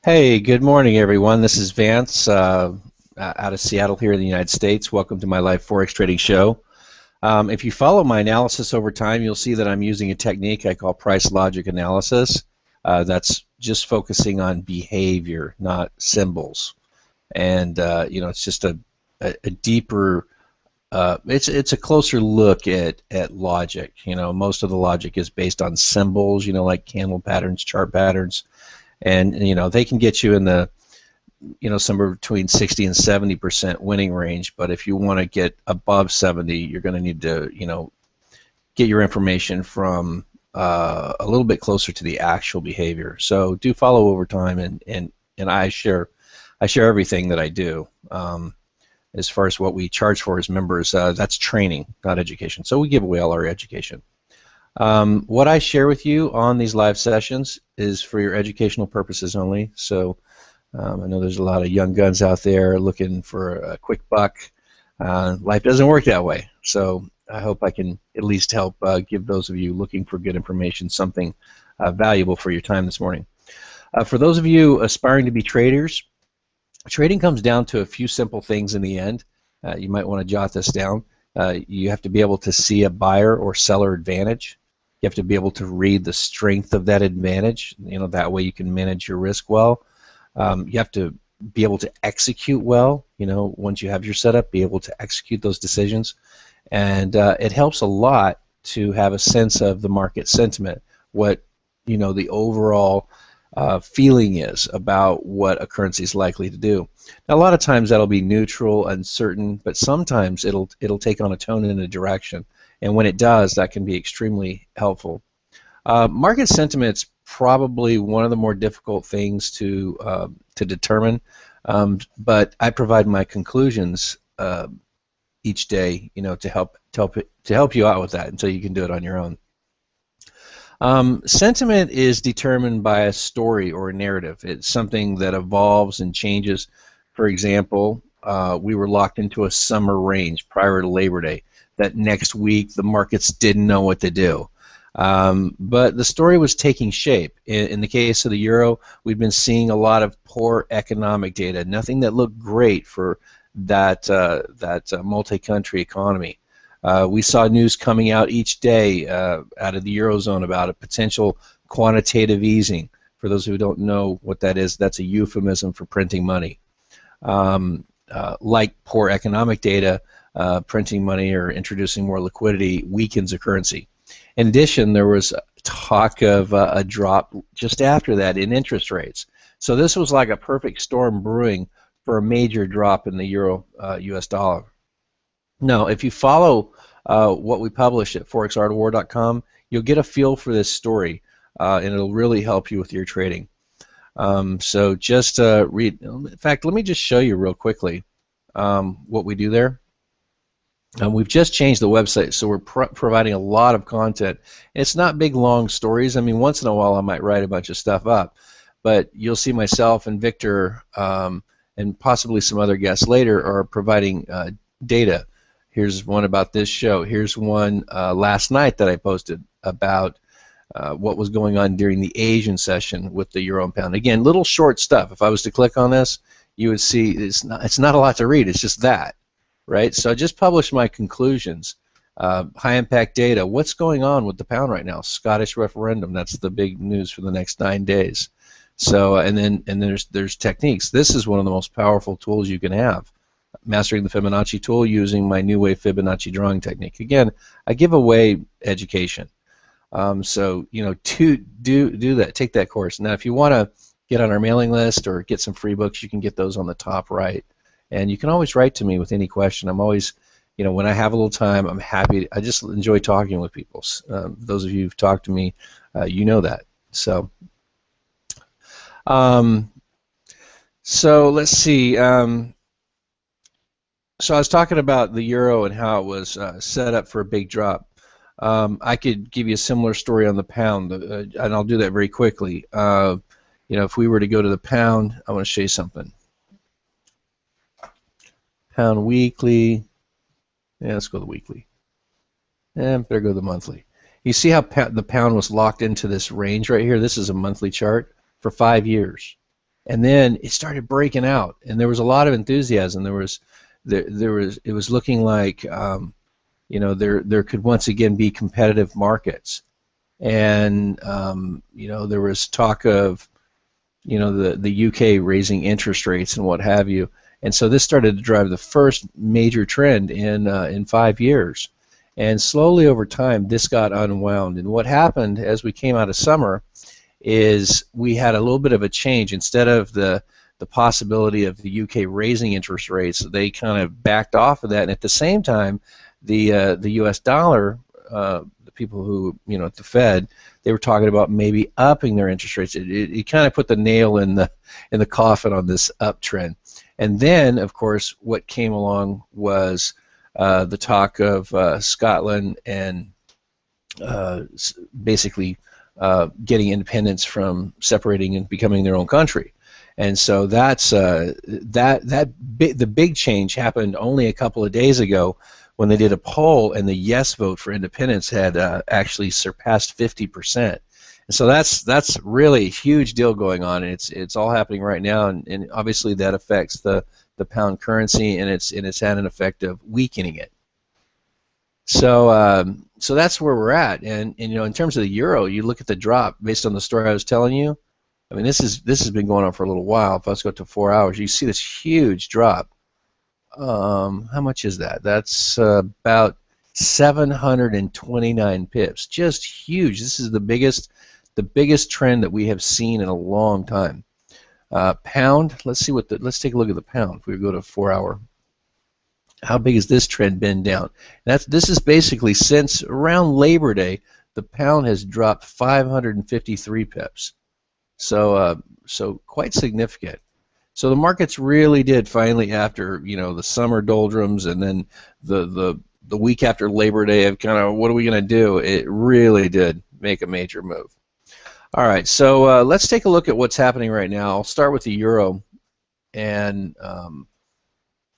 Hey, good morning, everyone. This is Vance out of Seattle here in the United States. Welcome to my live Forex trading show. If you follow my analysis over time, you'll see that I'm using a technique I call price logic analysis. That's just focusing on behavior, not symbols. And it's just a deeper, it's a closer look at logic. Most of the logic is based on symbols, like candle patterns, chart patterns, and they can get you in the somewhere between 60 and 70% winning range. But if you want to get above 70, you're going to need to get your information from a little bit closer to the actual behavior. So do follow over time, and I share everything that I do. As far as what we charge for as members, that's training, not education. So we give away all our education. What I share with you on these live sessions is for your educational purposes only. So I know there's a lot of young guns out there looking for a quick buck. Life doesn't work that way. So I hope I can at least help give those of you looking for good information something valuable for your time this morning. For those of you aspiring to be traders, trading comes down to a few simple things in the end. You might want to jot this down. You have to be able to see a buyer or seller advantage. You have to be able to read the strength of that advantage. That way you can manage your risk well. You have to be able to execute well. Once you have your setup, be able to execute those decisions. And it helps a lot to have a sense of the market sentiment, what the overall feeling is about what a currency is likely to do. Now, a lot of times that'll be neutral, uncertain, but sometimes it'll take on a tone and a direction. And when it does, that can be extremely helpful. Market sentiment's probably one of the more difficult things to determine, but I provide my conclusions each day, to help you out with that, until you can do it on your own. Sentiment is determined by a story or a narrative. It's something that evolves and changes. For example, we were locked into a summer range prior to Labor Day. That next week the markets didn't know what to do. But the story was taking shape. In the case of the euro, we've been seeing a lot of poor economic data, nothing that looked great for that multi-country economy. We saw news coming out each day out of the Eurozone about a potential quantitative easing. For those who don't know what that is, that's a euphemism for printing money. Like poor economic data, printing money or introducing more liquidity weakens a currency. In addition, there was talk of a drop just after that in interest rates. So this was like a perfect storm brewing for a major drop in the euro US dollar. Now, if you follow what we publish at forexartofwar.com, you'll get a feel for this story, and it'll really help you with your trading. So just read. In fact, let me just show you real quickly what we do there. We've just changed the website, so we're providing a lot of content. It's not big, long stories. I mean, once in a while I might write a bunch of stuff up, but you'll see myself and Victor and possibly some other guests later are providing data. Here's one about this show. Here's one last night that I posted about what was going on during the Asian session with the euro and pound. Again, little short stuff. If I was to click on this, you would see it's not a lot to read. It's just that. Right, so I just published my conclusions. High impact data. What's going on with the pound right now? Scottish referendum. That's the big news for the next 9 days. So, and then there's techniques. This is one of the most powerful tools you can have. Mastering the Fibonacci tool using my new wave Fibonacci drawing technique. Again, I give away education. So to do that, take that course. Now, if you want to get on our mailing list or get some free books, you can get those on the top right. And you can always write to me with any question. I'm always, when I have a little time, I'm happy. I just enjoy talking with people. Those of you who've talked to me, you know that. So, so let's see. So I was talking about the euro and how it was set up for a big drop. I could give you a similar story on the pound, and I'll do that very quickly. If we were to go to the pound, I want to show you something. Pound weekly. Yeah, let's go to the weekly. And better go to the monthly. You see how the pound was locked into this range right here? This is a monthly chart for 5 years. and then it started breaking out, and there was a lot of enthusiasm. It was looking like there could once again be competitive markets, and there was talk of the UK raising interest rates and what have you, and so this started to drive the first major trend in 5 years, and slowly over time this got unwound. And what happened as we came out of summer is we had a little bit of a change. Instead of the possibility of the UK raising interest rates, they kind of backed off of that, and at the same time the US dollar, the people who at the Fed, they were talking about maybe upping their interest rates. It kind of put the nail in the coffin on this uptrend. And then, of course, what came along was the talk of Scotland and basically getting independence from separating and becoming their own country. And so that's the big change happened only a couple of days ago, when they did a poll, and the yes vote for independence had actually surpassed 50%. And so that's really a huge deal going on, and it's all happening right now, and obviously that affects the pound currency, and it's had an effect of weakening it. So so that's where we're at, and in terms of the euro, you look at the drop based on the story I was telling you. I mean, this has been going on for a little while. If I was to go to 4 hours, you see this huge drop. How much is that? That's about 729 pips. Just huge. This is the biggest trend that we have seen in a long time. Pound. Let's take a look at the pound. If we go to 4 hour, how big has this trend been down? This is basically since around Labor Day, the pound has dropped 553 pips. So quite significant. So the markets really did finally, after the summer doldrums and then the week after Labor Day of kind of what are we going to do, it really did make a major move. All right, so let's take a look at what's happening right now. I'll start with the euro, and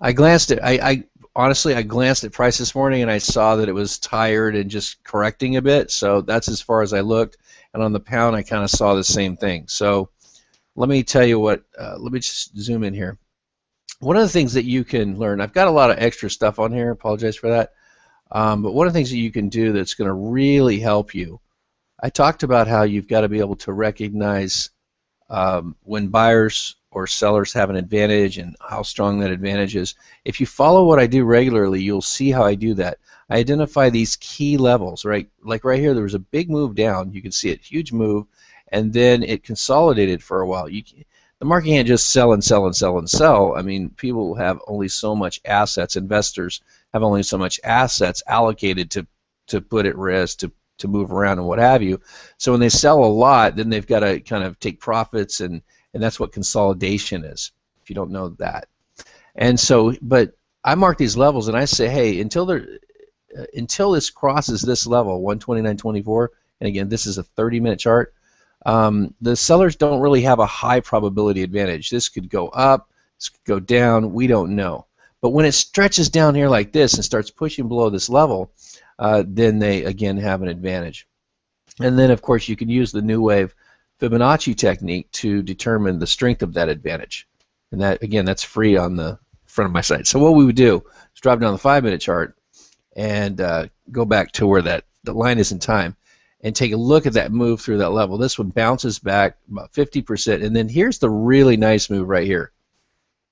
I glanced at honestly I glanced at price this morning, and I saw that it was tired and just correcting a bit. So that's as far as I looked, and on the pound I kind of saw the same thing. So let me tell you what, let me just zoom in here. One of the things that you can learn, I've got a lot of extra stuff on here, apologize for that, but one of the things that you can do that's going to really help you, I talked about how you've got to be able to recognize when buyers or sellers have an advantage and how strong that advantage is. If you follow what I do regularly, you'll see how I do that. I identify these key levels, right? Like right here, there was a big move down. You can see it, huge move. And then it consolidated for a while. The market can't just sell and sell and sell and sell. I mean, people have only so much assets. Investors have only so much assets allocated to put at risk, to move around and what have you. So when they sell a lot, then they've got to kind of take profits, and that's what consolidation is, if you don't know that. And so, but I mark these levels and I say, hey, until this crosses this level, 129.24, and again, this is a 30-minute chart. The sellers don't really have a high probability advantage. This could go up, this could go down, we don't know. But when it stretches down here like this and starts pushing below this level, then they again have an advantage. And then of course you can use the new wave Fibonacci technique to determine the strength of that advantage. And that, again, that's free on the front of my site. So what we would do is drop down the 5-minute chart and go back to where the line is in time, and take a look at that move through that level. This one bounces back about 50%, and then here's the really nice move right here.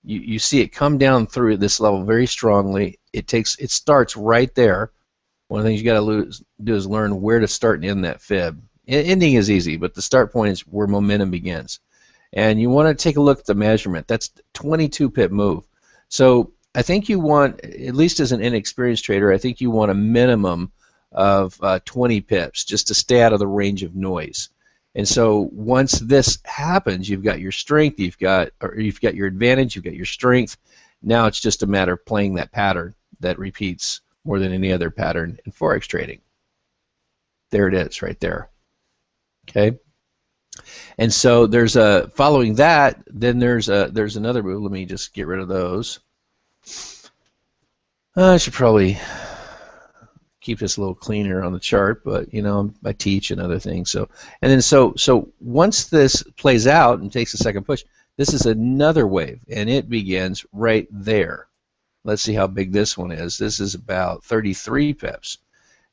You see it come down through this level very strongly. It starts right there. One of the things you got to do is learn where to start and end that fib. Ending is easy, but the start point is where momentum begins. And you want to take a look at the measurement. That's 22 pip move. So I think you want, at least as an inexperienced trader, I think you want a minimum of 20 pips just to stay out of the range of noise. And so once this happens, you've got your strength, you've got your advantage, you've got your strength. Now it's just a matter of playing that pattern that repeats more than any other pattern in Forex trading. There it is right there. Okay. And so there's following that, then there's another move. Let me just get rid of those. I should probably keep this a little cleaner on the chart, but I teach and other things. So, and then so once this plays out and takes a second push, This is another wave, and it begins right there. Let's see how big this one is. This is about 33 pips.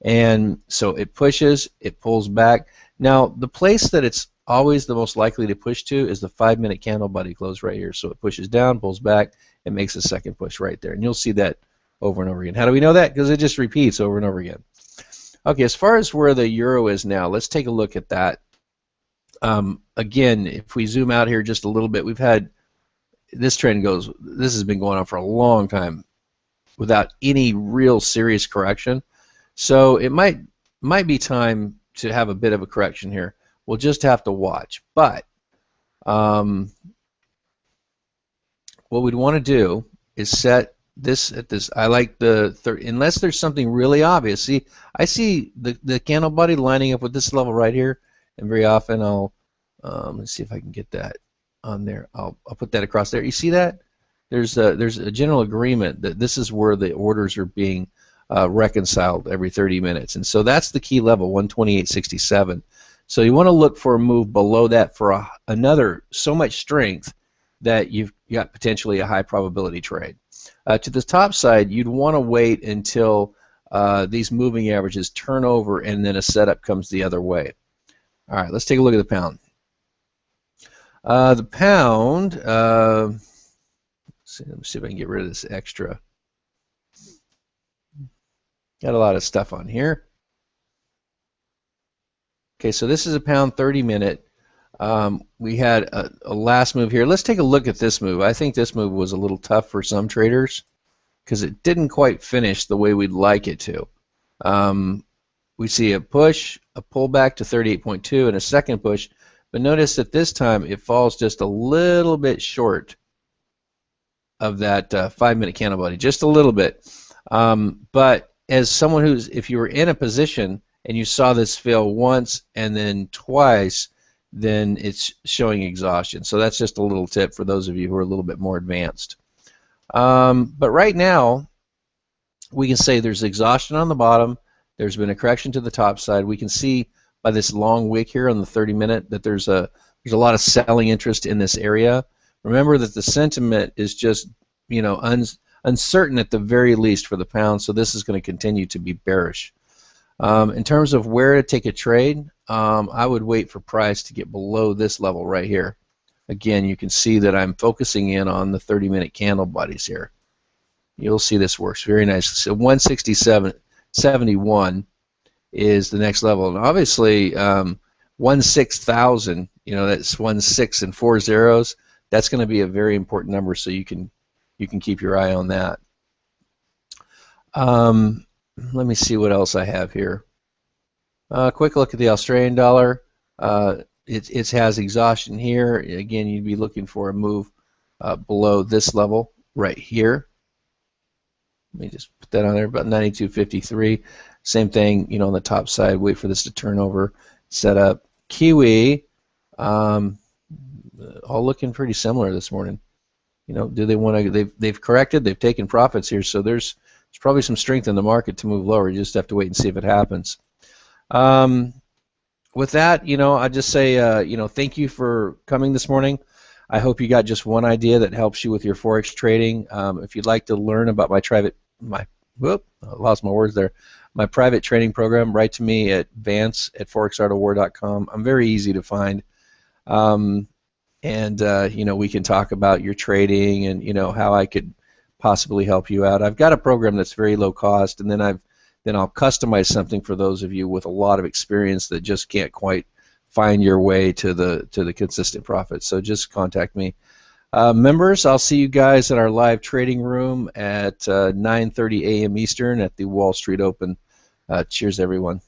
And so it pushes, it pulls back. Now, the place that it's always the most likely to push to is the 5-minute candle body close right here. So it pushes down, pulls back, and makes a second push right there. And you'll see that over and over again. How do we know that? Because it just repeats over and over again. Okay, as far as where the euro is now, let's take a look at that. Again, if we zoom out here just a little bit, we've had this trend this has been going on for a long time without any real serious correction. So it might be time to have a bit of a correction here. We'll just have to watch. But what we'd want to do is set this at this. I like the unless there's something really obvious. See, I see the candle body lining up with this level right here, and very often I'll let's see if I can get that on there. I'll put that across there. You see that? There's a general agreement that this is where the orders are being reconciled every 30 minutes, and so that's the key level, 128.67. So you want to look for a move below that for another so much strength that you've got potentially a high probability trade. To the top side, you'd want to wait until these moving averages turn over and then a setup comes the other way. All right, let's take a look at the pound. The pound, let me see if I can get rid of this extra. Got a lot of stuff on here. Okay, so this is a pound 30-minute. We had a last move here. Let's take a look at this move. I think this move was a little tough for some traders because it didn't quite finish the way we'd like it to. We see a push, a pullback to 38.2, and a second push. But notice that this time it falls just a little bit short of that 5-minute candle body, just a little bit. But as someone if you were in a position and you saw this fail once and then twice, then it's showing exhaustion. So that's just a little tip for those of you who are a little bit more advanced. But right now, we can say there's exhaustion on the bottom. There's been a correction to the top side. We can see by this long wick here on the 30-minute that there's a lot of selling interest in this area. Remember that the sentiment is just, you know, uncertain at the very least for the pound, so this is going to continue to be bearish. In terms of where to take a trade, I would wait for price to get below this level right here. Again, you can see that I'm focusing in on the 30-minute candle bodies here. You'll see this works very nicely. So 167.71 is the next level, and obviously 16,000. You know, that's 16 and 4 zeros. That's going to be a very important number, so you can keep your eye on that. Let me see what else I have here. Quick look at the Australian dollar. It has exhaustion here. Again, you'd be looking for a move below this level right here. Let me just put that on there, about 92.53. Same thing, you know, on the top side. Wait for this to turn over, set up. Kiwi, all looking pretty similar this morning. You know, do they want to? They've corrected. They've taken profits here, so there's probably some strength in the market to move lower. You just have to wait and see if it happens. With that, you know, I just say, you know, thank you for coming this morning. I hope you got just one idea that helps you with your Forex trading. If you'd like to learn about I lost my words there. My private training program, write to me at vance@forexartofwar.com. I'm very easy to find. You know, we can talk about your trading and, you know, how I could possibly help you out. I've got a program that's very low cost, and then I'll customize something for those of you with a lot of experience that just can't quite find your way to the consistent profit. So just contact me. Members, I'll see you guys in our live trading room at 9:30 a.m. Eastern at the Wall Street Open. Cheers, everyone.